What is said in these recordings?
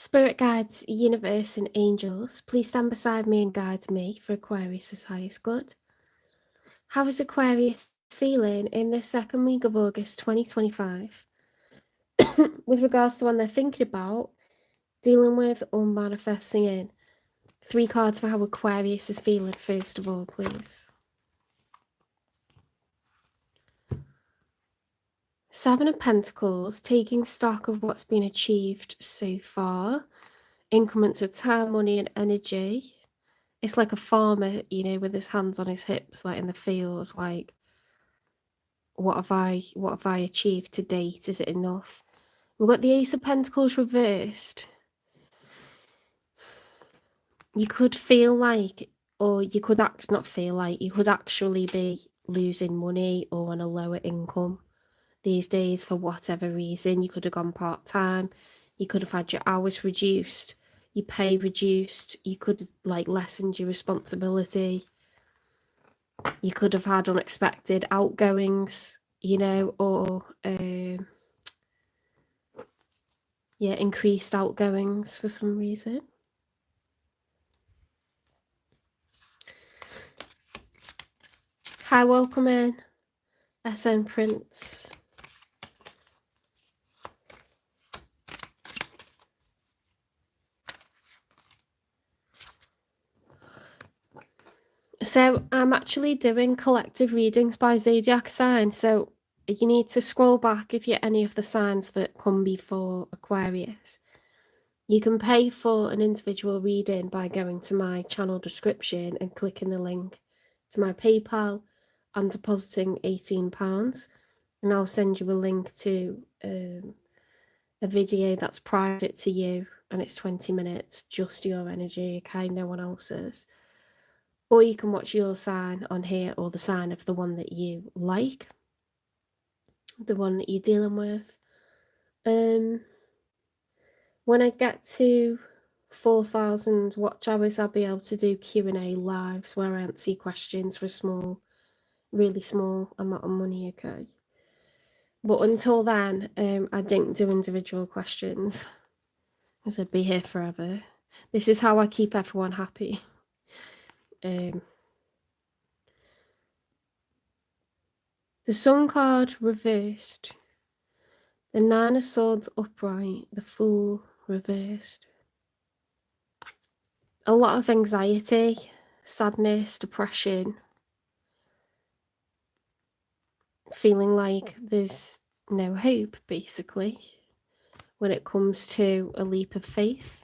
Spirit guides, universe, and angels, please stand beside me and guide me for Aquarius' highest good. How is Aquarius feeling in the second week of August 2025 with regards to when they're thinking about, dealing with, or manifesting in? 3 cards for how Aquarius is feeling, first of all, please. 7 of Pentacles, taking stock of what's been achieved so far. Increments of time, money, and energy. It's like a farmer, you know, with his hands on his hips, like in the field, like, what have I achieved to date? Is it enough? We've got the Ace of Pentacles reversed. You could feel like, or you could not feel like, you could actually be losing money or on a lower income these days for whatever reason. You could have gone part-time, you could have had your hours reduced, your pay reduced, you could have like lessened your responsibility, you could have had unexpected outgoings, you know, or yeah, increased outgoings for some reason. Hi, welcome in, SM Prince. So I'm actually doing collective readings by zodiac sign, so you need to scroll back if you're any of the signs that come before Aquarius. You can pay for an individual reading by going to my channel description and clicking the link to my PayPal and depositing £18, and I'll send you a link to a video that's private to you, and it's 20 minutes, just your energy, okay, no one else's. Or you can watch your sign on here, or the sign of the one that you like, the one that you're dealing with. When I get to 4,000 watch hours, I'll be able to do Q&A lives where I answer questions for a small, really small amount of money, okay? But until then, I don't do individual questions, because I'd be here forever. This is how I keep everyone happy. The Sun card reversed, the 9 of Swords upright, the Fool reversed. A lot of anxiety, sadness, depression, feeling like there's no hope, basically, when it comes to a leap of faith.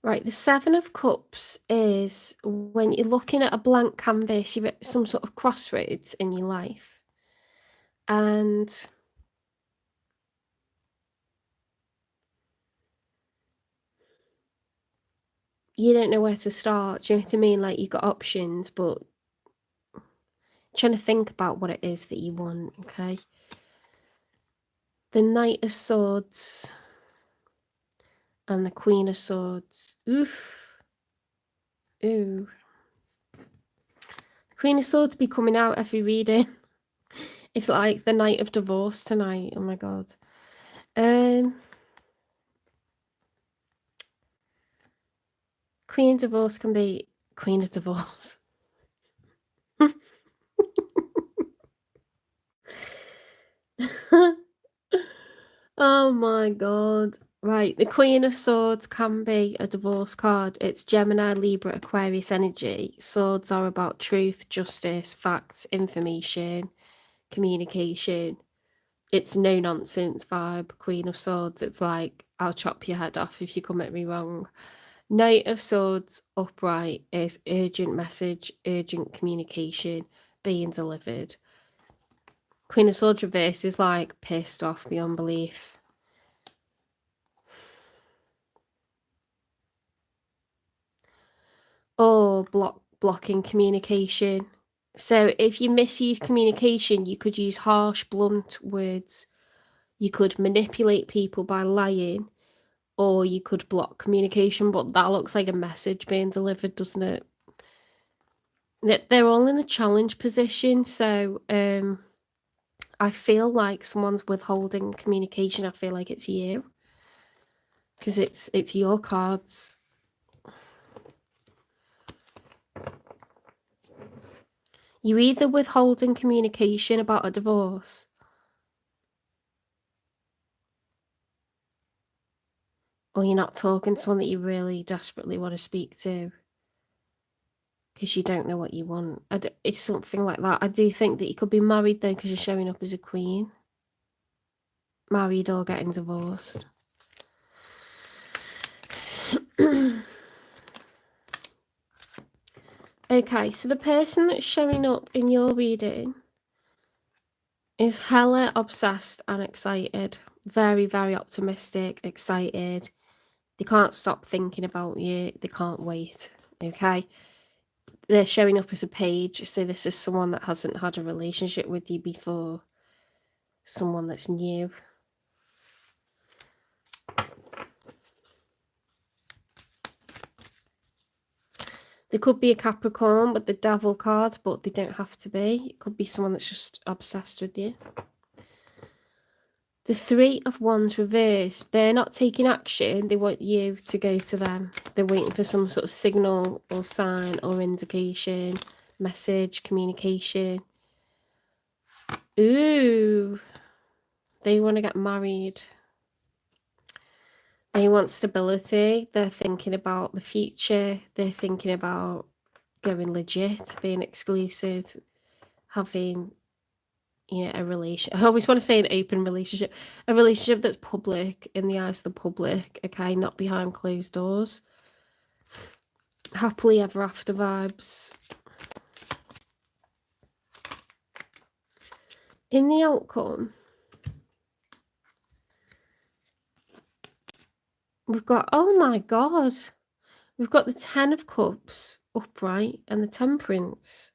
Right, the 7 of Cups is when you're looking at a blank canvas, you're at some sort of crossroads in your life. And you don't know where to start. Do you know what I mean? Like, you've got options, but trying to think about what it is that you want, okay? The Knight of Swords and the Queen of Swords. Oof. Ooh. The Queen of Swords be coming out every reading. It's like the night of divorce tonight. Oh my god. Queen of Divorce can be Queen of Divorce. Oh my god. Right, the Queen of Swords can be a divorce card. It's Gemini, Libra, Aquarius energy. Swords are about truth, justice, facts, information, communication. It's no nonsense vibe. Queen of Swords, it's like, I'll chop your head off if you come at me wrong. Knight of Swords upright is urgent message, urgent communication being delivered. Queen of Swords reverse is like pissed off beyond belief. Or blocking communication. So if you misuse communication, you could use harsh, blunt words. You could manipulate people by lying, or you could block communication, but that looks like a message being delivered, doesn't it? They're all in a challenge position, so I feel like someone's withholding communication. I feel like it's you, because it's your cards. You're either withholding communication about a divorce, or you're not talking to someone that you really desperately want to speak to because you don't know what you want. It's something like that. I do think that you could be married though, because you're showing up as a queen. Married or getting divorced. Okay, so the person that's showing up in your reading is hella obsessed and excited. Very, very optimistic, excited. They can't stop thinking about you. They can't wait. Okay? They're showing up as a page, so this is someone that hasn't had a relationship with you before. Someone that's new. They could be a Capricorn with the Devil card, but they don't have to be. It could be someone that's just obsessed with you. The Three of Wands reversed. They're not taking action. They want you to go to them. They're waiting for some sort of signal or sign or indication, message, communication. Ooh. They want to get married. They want stability. They're thinking about the future. They're thinking about going legit, being exclusive, having, you know, a relation. I always want to say an open relationship. A relationship that's public, in the eyes of the public, okay? Not behind closed doors. Happily ever after vibes. In the outcome, we've got, oh my god, we've got the Ten of Cups upright and the Temperance.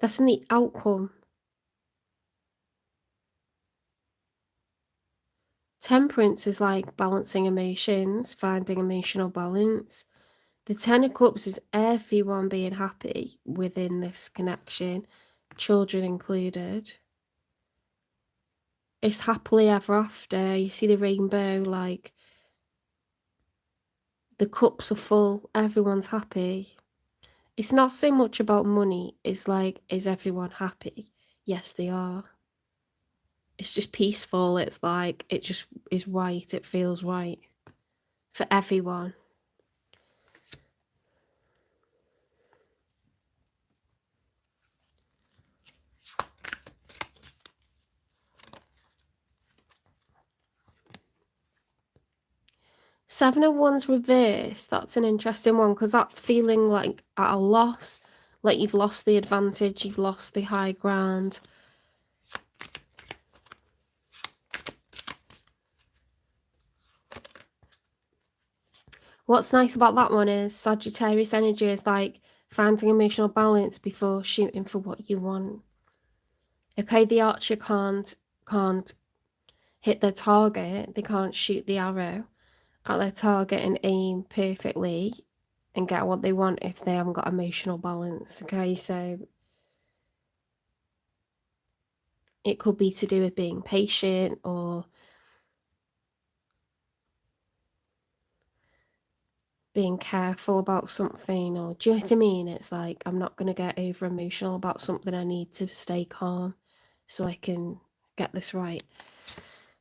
That's in the outcome. Temperance is like balancing emotions, finding emotional balance. The Ten of Cups is everyone being happy within this connection, children included. It's happily ever after. You see the rainbow, like the cups are full, everyone's happy. It's not so much about money, it's like, is everyone happy? Yes, they are. It's just peaceful, it's like, it just is right, it feels right for everyone. Seven of Wands reversed, that's an interesting one, because that's feeling like at a loss, like you've lost the advantage, you've lost the high ground. What's nice about that one is Sagittarius energy is like finding emotional balance before shooting for what you want. Okay, the archer can't hit their target, they can't shoot the arrow at their target and aim perfectly and get what they want if they haven't got emotional balance. Okay, so it could be to do with being patient or being careful about something, or do you know what I mean? It's like, I'm not going to get over emotional about something, I need to stay calm so I can get this right.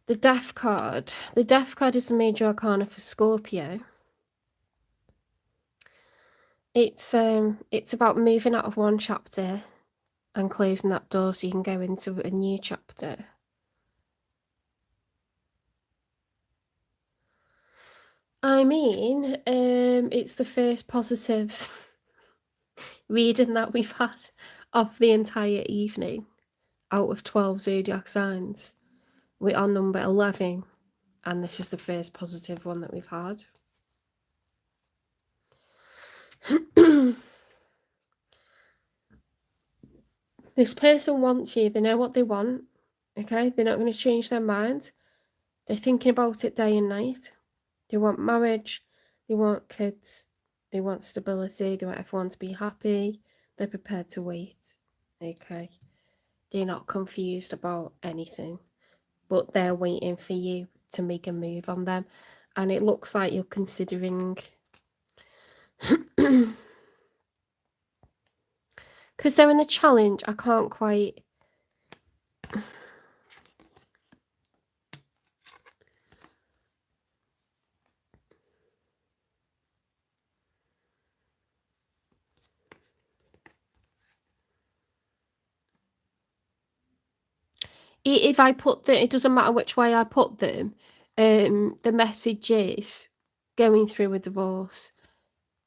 The Death card. The Death card is the major arcana for Scorpio. It's about moving out of one chapter and closing that door so you can go into a new chapter. I mean, it's the first positive reading that we've had of the entire evening out of 12 zodiac signs. We're on number 11, and this is the first positive one that we've had. This person wants you. They know what they want. Okay? They're not going to change their mind. They're thinking about it day and night. They want marriage. They want kids. They want stability. They want everyone to be happy. They're prepared to wait. Okay? They're not confused about anything. But they're waiting for you to make a move on them. And it looks like you're considering... Because they're in the challenge, I can't quite... If I put the... It doesn't matter which way I put them. The message is going through a divorce,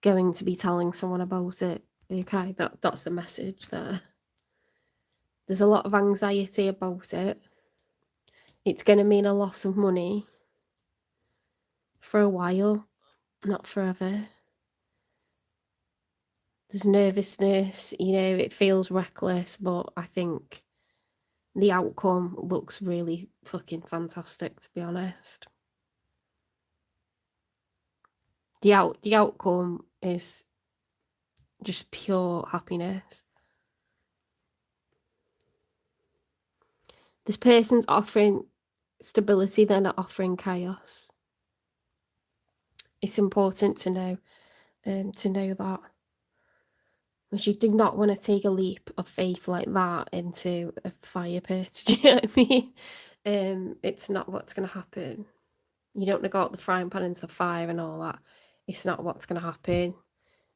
going to be telling someone about it. Okay, that's the message there. There's a lot of anxiety about it. It's going to mean a loss of money for a while, not forever. There's nervousness, you know, it feels reckless, but I think the outcome looks really fucking fantastic, to be honest. The outcome is just pure happiness. This person's offering stability, they're not offering chaos. It's important to know that. Because you do not want to take a leap of faith like that into a fire pit. Do you know what I mean? It's not what's going to happen. You don't want to go out the frying pan into the fire and all that. It's not what's going to happen.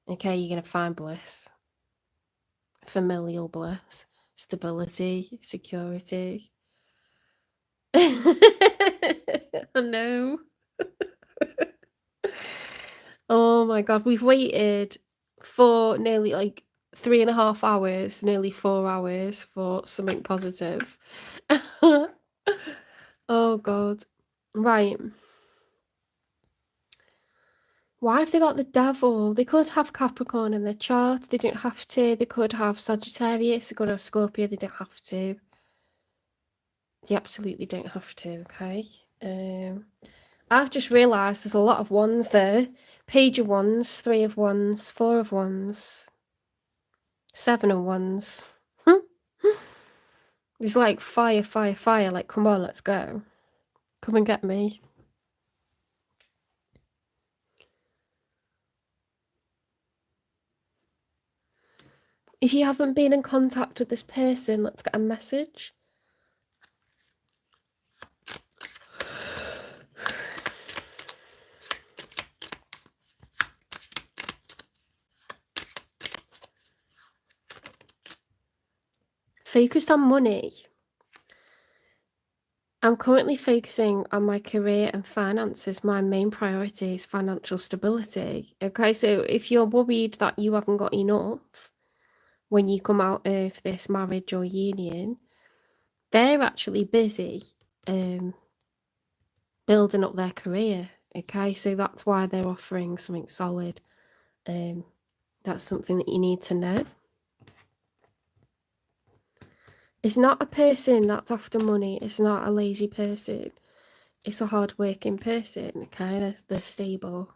Okay, you're going to find bliss. Familial bliss. Stability. Security. I know. Oh my god, we've waited for nearly like 3.5 hours, nearly 4 hours for something positive. Oh god. Right. Why have they got the devil? They could have Capricorn in their chart. They don't have to. They could have Sagittarius. They could have Scorpio. They don't have to. They absolutely don't have to, okay? I've just realised there's a lot of ones there. Page of Wands, 3 of Wands, 4 of Wands, 7 of Wands. It's like fire, fire, fire. Like, come on, let's go. Come and get me. If you haven't been in contact with this person, let's get a message. Focused on money. I'm currently focusing on my career and finances. My main priority is financial stability. Okay, so if you're worried that you haven't got enough when you come out of this marriage or union, they're actually busy building up their career. Okay, so that's why they're offering something solid. That's something that you need to know. It's not a person that's after money. It's not a lazy person. It's a hard-working person, okay? They're stable.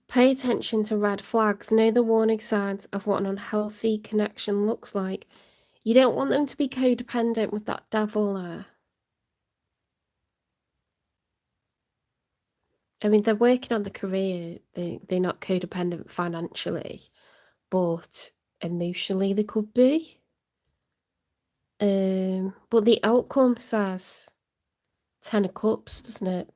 Pay attention to red flags. Know the warning signs of what an unhealthy connection looks like. You don't want them to be codependent with that devil there. I mean, they're working on the career. They're not codependent financially, but emotionally they could be. But the outcome says 10 of Cups, doesn't it?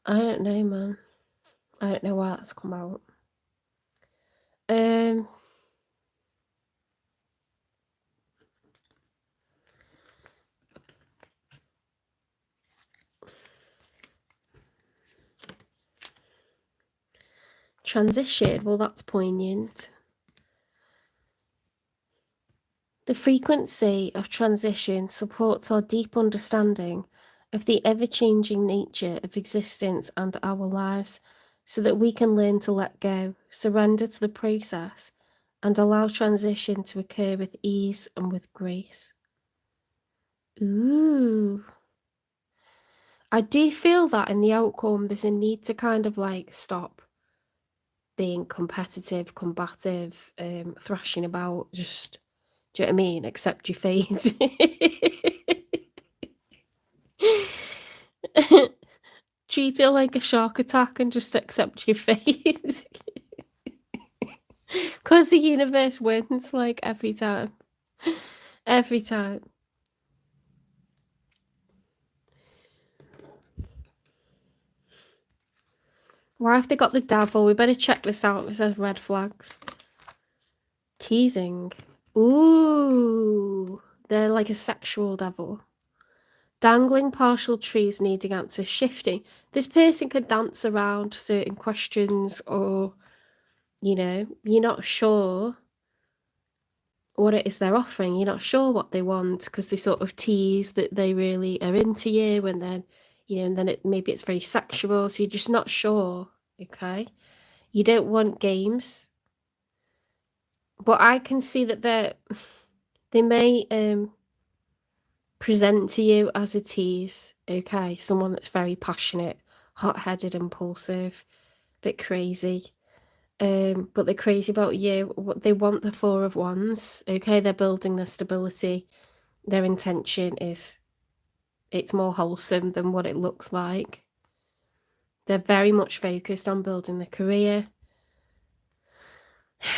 I don't know, man. I don't know why that's come out. Transition, well, that's poignant. The frequency of transition supports our deep understanding of the ever-changing nature of existence and our lives, so that we can learn to let go, surrender to the process, and allow transition to occur with ease and with grace. Ooh. I do feel that in the outcome there's a need to kind of like stop being competitive, combative, thrashing about, just, do you know what I mean? Accept your fate. Treat it like a shark attack and just accept your fate. Because the universe wins, like, every time. Every time. Why have they got the devil? We better check this out. It says red flags. Teasing. Ooh. They're like a sexual devil. Dangling partial trees needing answers, shifting. This person could dance around certain questions, or, you know, you're not sure what it is they're offering. You're not sure what they want because they sort of tease that they really are into you, and then, you know, and then maybe it's very sexual, so you're just not sure, okay? You don't want games. But I can see that they may present to you as a tease, okay? Someone that's very passionate, hot-headed, impulsive, a bit crazy. But they're crazy about you. What they want, the Four of Wands, okay? They're building their stability. Their intention is, it's more wholesome than what it looks like. They're very much focused on building their career.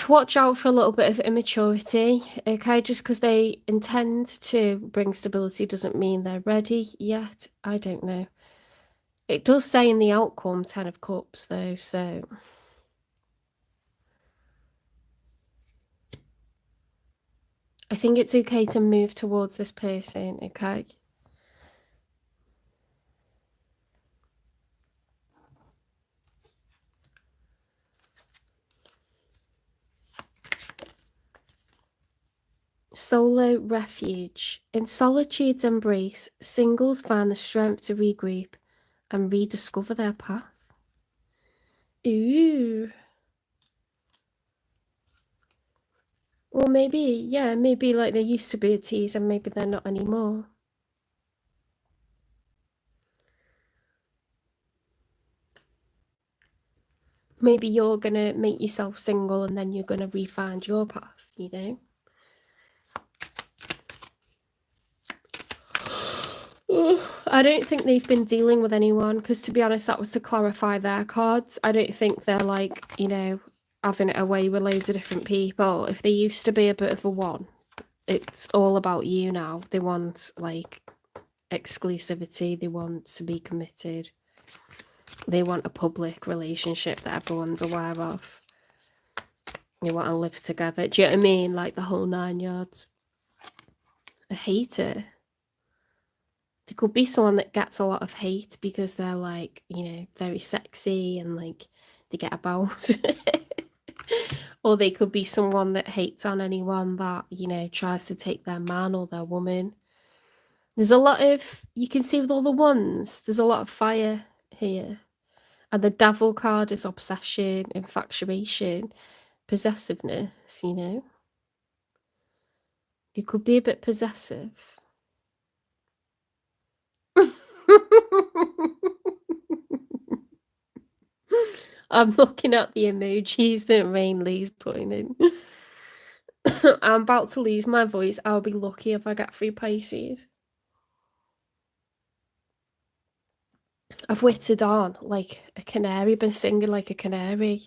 Watch out for a little bit of immaturity, okay? Just because they intend to bring stability doesn't mean they're ready yet. I don't know. It does say in the outcome 10 of Cups, though, so... I think it's okay to move towards this person, okay? Solo refuge. In solitude's embrace, singles find the strength to regroup and rediscover their path. Ooh. Or maybe, yeah, maybe like they used to be a tease and maybe they're not anymore. Maybe you're gonna make yourself single and then you're gonna re-find your path, you know? I don't think they've been dealing with anyone, because to be honest, that was to clarify their cards. I don't think they're like, you know, having it away with loads of different people. If they used to be a bit of a one, it's all about you now. They want like exclusivity, they want to be committed, they want a public relationship that everyone's aware of. They want to live together. Do you know what I mean? Like the whole 9 yards. A hater. There could be someone that gets a lot of hate because they're like, you know, very sexy and like they get about. Or they could be someone that hates on anyone that, you know, tries to take their man or their woman. There's a lot of, you can see with all the ones, there's a lot of fire here. And the devil card is obsession, infatuation, possessiveness, you know. They could be a bit possessive. I'm looking at the emojis that Rainley's putting in. I'm about to lose my voice. I'll be lucky if I get through Pisces. I've wittered on like a canary, been singing like a canary.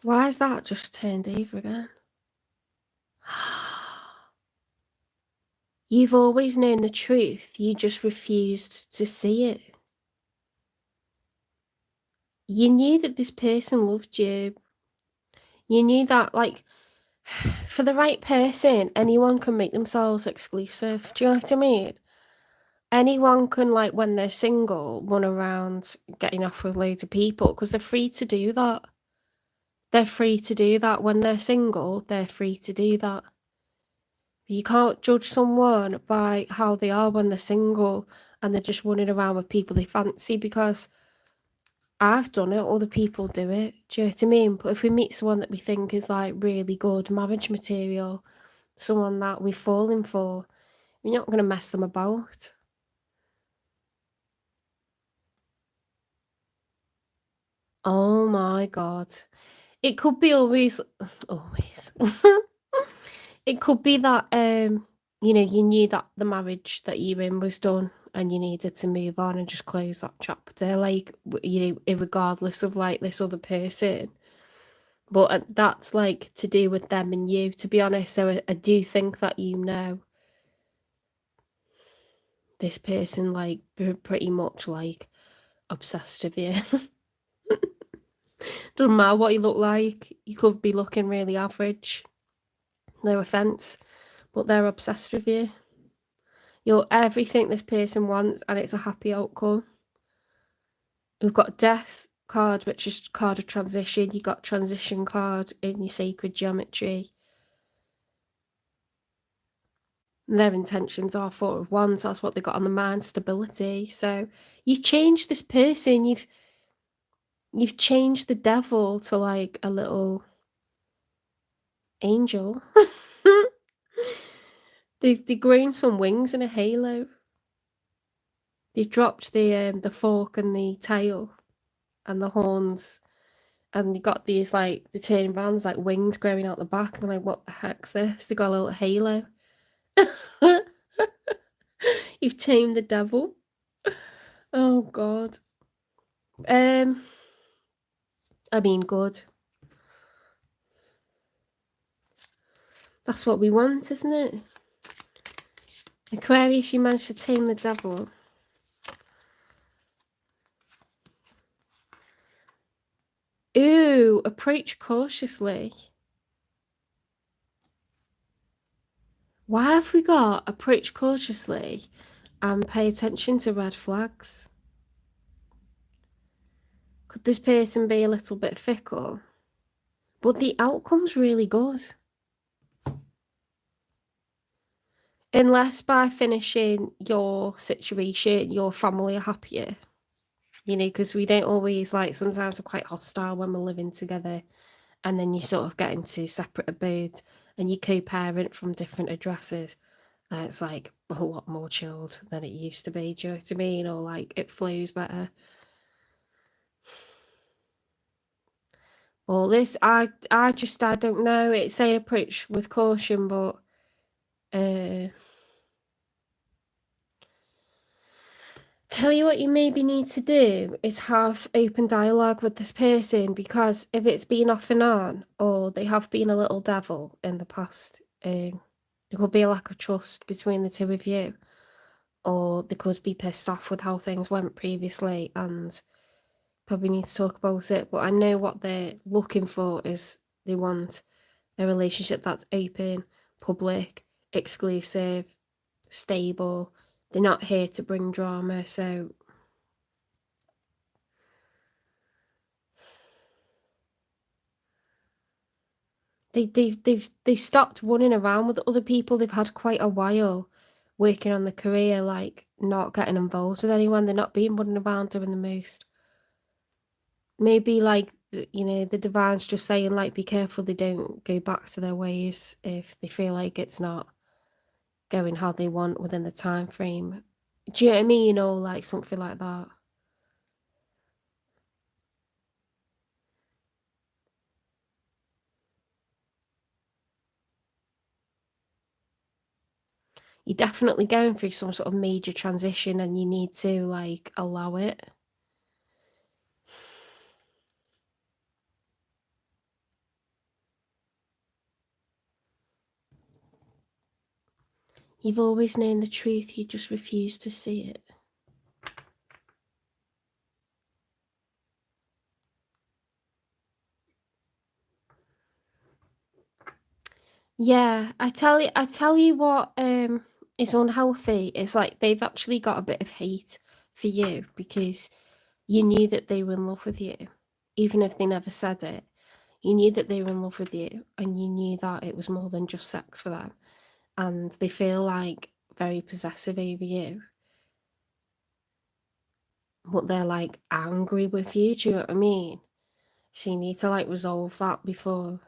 Why is that just turned over again? You've always known the truth, you just refused to see it. You knew that this person loved you. You knew that, like, For the right person, anyone can make themselves exclusive. Do you know what I mean? Anyone can, like, when they're single, run around getting off with loads of people because they're free to do that. They're free to do that. When they're single, they're free to do that. You can't judge someone by how they are when they're single and they're just running around with people they fancy, because I've done it, other people do it. Do you know what I mean? But if we meet someone that we think is like really good marriage material, someone that we're falling for, we're not going to mess them about. Oh my God. It could be always. It could be that, you knew that the marriage that you're in was done and you needed to move on and just close that chapter, like, irregardless of, like, this other person. But that's, like, to do with them and you, to be honest. So I do think that, this person, like, pretty much, like, obsessed with you. Doesn't matter what you look like. You could be looking really average. No offense, but they're obsessed with you. You're everything this person wants, and it's a happy outcome. We've got death card, which is card of transition. You got transition card in your sacred geometry. And their intentions are Four of Wands. That's what they got on the mind, stability. So you've changed this person. You've changed the devil to, like, a little angel. They've grown some wings and a halo. They dropped the fork and the tail and the horns, and you got these, like, the turning round, like wings growing out the back. And I'm like, what the heck's this? They got a little halo. You've tamed the devil. Oh God. I mean, good. That's what we want, isn't it? Aquarius, you managed to tame the devil. Ooh, approach cautiously. Why have we got approach cautiously and pay attention to red flags? Could this person be a little bit fickle? But the outcome's really good. Unless by finishing your situation, your family are happier. Because we don't always, like, sometimes we're quite hostile when we're living together, and then you sort of get into separate abodes and you co-parent from different addresses. And it's, like, a lot more chilled than it used to be, do you know what I mean? Or, like, it flows better. All this, I don't know. It's saying approach with caution, but tell you what you maybe need to do is have open dialogue with this person, because if it's been off and on, or they have been a little devil in the past, there could be a lack of trust between the two of you, or they could be pissed off with how things went previously and probably need to talk about it. But I know what they're looking for is they want a relationship that's open, public, exclusive, stable. They're not here to bring drama, so they've stopped running around with other people. They've had quite a while working on the career, like, not getting involved with anyone. They're not being running around doing the most. Maybe, like, the divine's just saying, like, be careful they don't go back to their ways if they feel like it's not going how they want within the time frame. Do you know what I mean? Or, like, something like that. You're definitely going through some sort of major transition and you need to, like, allow it. You've always known the truth, you just refuse to see it. Yeah, I tell you what, is unhealthy is, like, they've actually got a bit of hate for you because you knew that they were in love with you, even if they never said it. You knew that they were in love with you, and you knew that it was more than just sex for them, and they feel, like, very possessive over you, but they're, like, angry with you, do you know what I mean? So you need to, like, resolve that before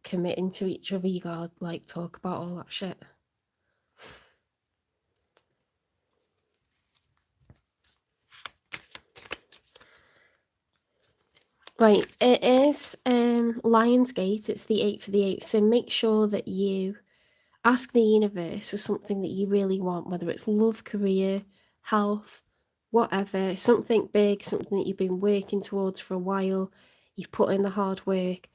committing to each other. You gotta, like, talk about all that shit. Right, it is Lionsgate, it's the 8th of the 8th, so make sure that you ask the universe for something that you really want, whether it's love, career, health, whatever, something big, something that you've been working towards for a while, you've put in the hard work,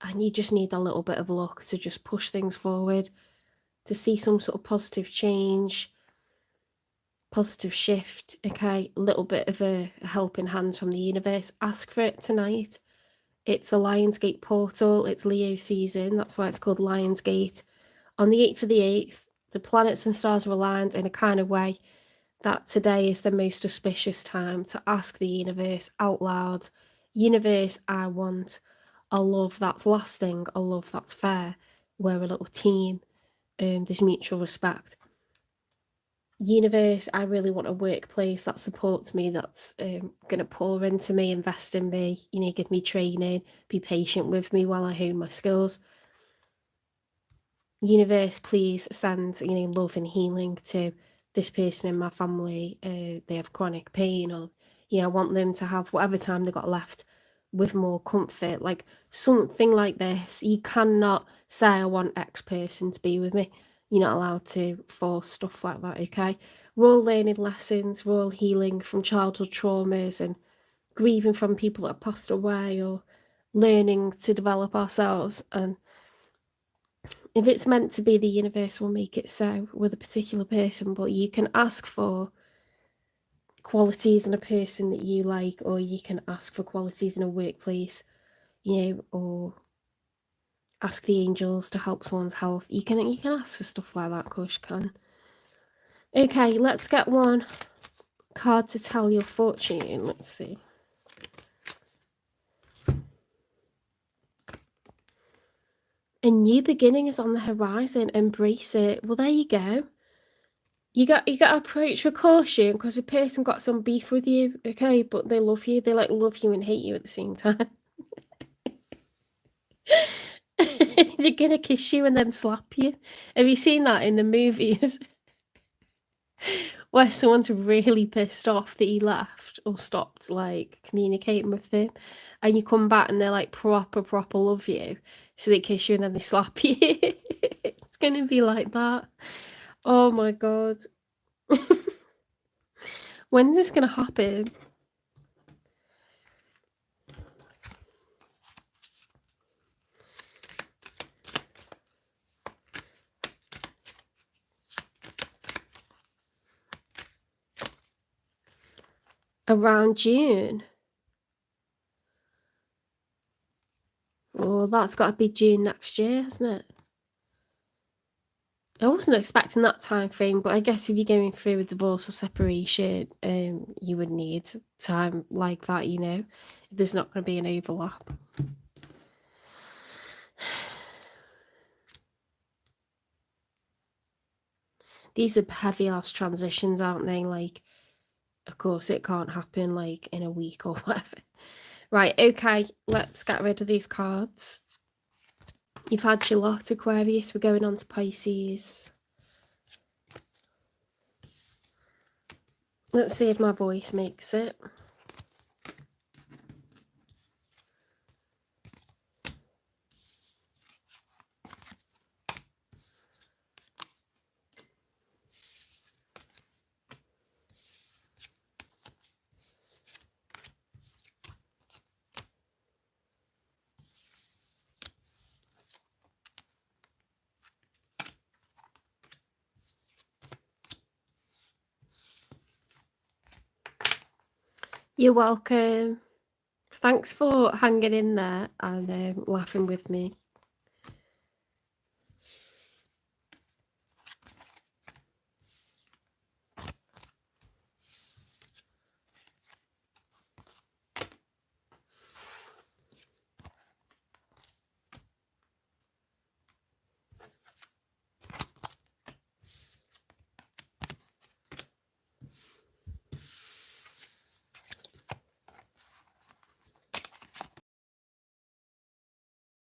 and you just need a little bit of luck to just push things forward, to see some sort of positive change, positive shift, okay? A little bit of a helping hand from the universe. Ask for it tonight. It's the Lionsgate portal, it's Leo season, that's why it's called Lionsgate. On the 8th of the 8th, the planets and stars are aligned in a kind of way that today is the most auspicious time to ask the universe out loud, universe, I want a love that's lasting, a love that's fair, we're a little team, there's mutual respect. Universe, I really want a workplace that supports me, that's going to pour into me, invest in me, give me training, be patient with me while I hone my skills. Universe, please send, love and healing to this person in my family. They have chronic pain, or, I want them to have whatever time they got left with more comfort, like something like this. You cannot say, I want X person to be with me. You're not allowed to force stuff like that, okay? We're all learning lessons, we're all healing from childhood traumas and grieving from people that have passed away, or learning to develop ourselves. And if it's meant to be, the universe will make it so with a particular person, but you can ask for qualities in a person that you like, or you can ask for qualities in a workplace, or ask the angels to help someone's health. You can ask for stuff like that, of course you can. Okay, let's get one card to tell your fortune. Let's see. A new beginning is on the horizon. Embrace it. Well, there you go. You got to approach with caution, because a person got some beef with you, okay, but they love you. They love you and hate you at the same time. They're gonna kiss you and then slap you. Have you seen that in the movies? Where someone's really pissed off that you left or stopped communicating with them, and you come back and they're proper love you, so they kiss you and then they slap you. It's gonna be like that. Oh my god. When's this gonna happen? Around June? Oh, that's got to be June next year, hasn't it? I wasn't expecting that time frame, but I guess if you're going through a divorce or separation, you would need time like that, if there's not going to be an overlap. These are heavy-ass transitions, aren't they? Of course, it can't happen, in a week or whatever. Right, okay, let's get rid of these cards. You've had your lot, Aquarius. We're going on to Pisces. Let's see if my voice makes it. You're welcome. Thanks for hanging in there and laughing with me.